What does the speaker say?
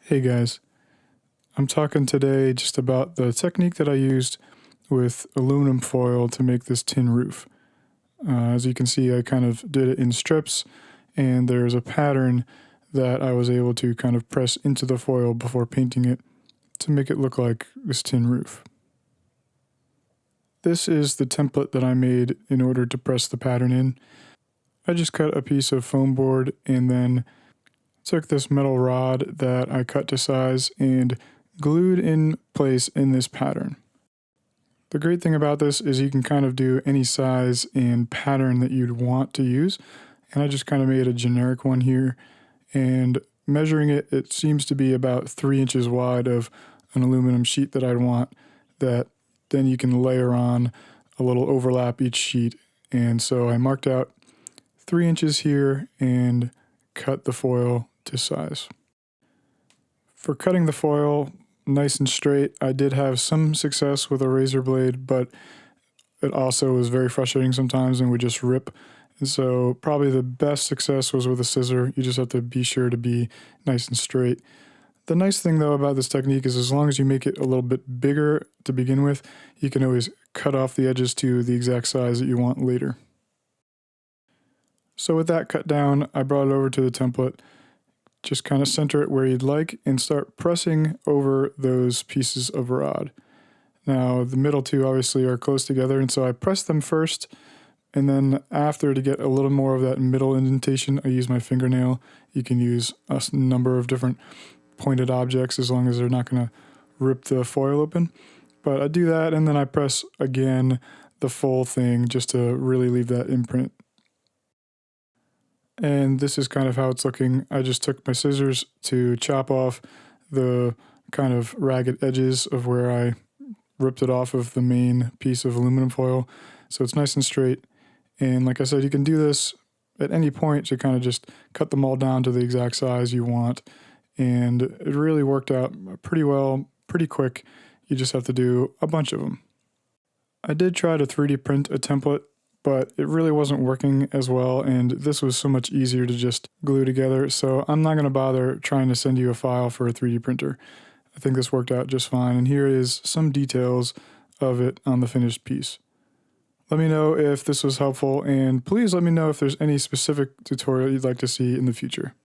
Hey guys, I'm talking today just about the technique that I used with aluminum foil to make this tin roof. As you can see, I kind of did it in strips, and there's a pattern that I was able to kind of press into the foil before painting it to make it look like this tin roof. This is the template that I made in order to press the pattern in. I just cut a piece of foam board and then took this metal rod that I cut to size and glued in place in this pattern. The great thing about this is you can kind of do any size and pattern that you'd want to use, and I just kind of made a generic one here, and measuring it, it seems to be about 3 inches wide of an aluminum sheet that I'd want, that then you can layer on a little overlap each sheet. And so I marked out 3 inches here and cut the foil to size. For cutting the foil nice and straight, I did have some success with a razor blade, but it also was very frustrating sometimes and would just rip. And so probably the best success was with a scissor. You just have to be sure to be nice and straight. The nice thing though about this technique is as long as you make it a little bit bigger to begin with, you can always cut off the edges to the exact size that you want later. So with that cut down, I brought it over to the template. Just kind of center it where you'd like and start pressing over those pieces of rod. Now the middle two obviously are close together, and so I press them first, and then after, to get a little more of that middle indentation, I use my fingernail. You can use a number of different pointed objects as long as they're not going to rip the foil open. But I do that, and then I press again the full thing just to really leave that imprint. And this is kind of how it's looking. I just took my scissors to chop off the kind of ragged edges of where I ripped it off of the main piece of aluminum foil. So it's nice and straight. And like I said, you can do this at any point to kind of just cut them all down to the exact size you want. And it really worked out pretty well, pretty quick. You just have to do a bunch of them. I did try to 3D print a template, but it really wasn't working as well, and this was so much easier to just glue together, so I'm not going to bother trying to send you a file for a 3D printer. I think this worked out just fine, and here is some details of it on the finished piece. Let me know if this was helpful, and please let me know if there's any specific tutorial you'd like to see in the future.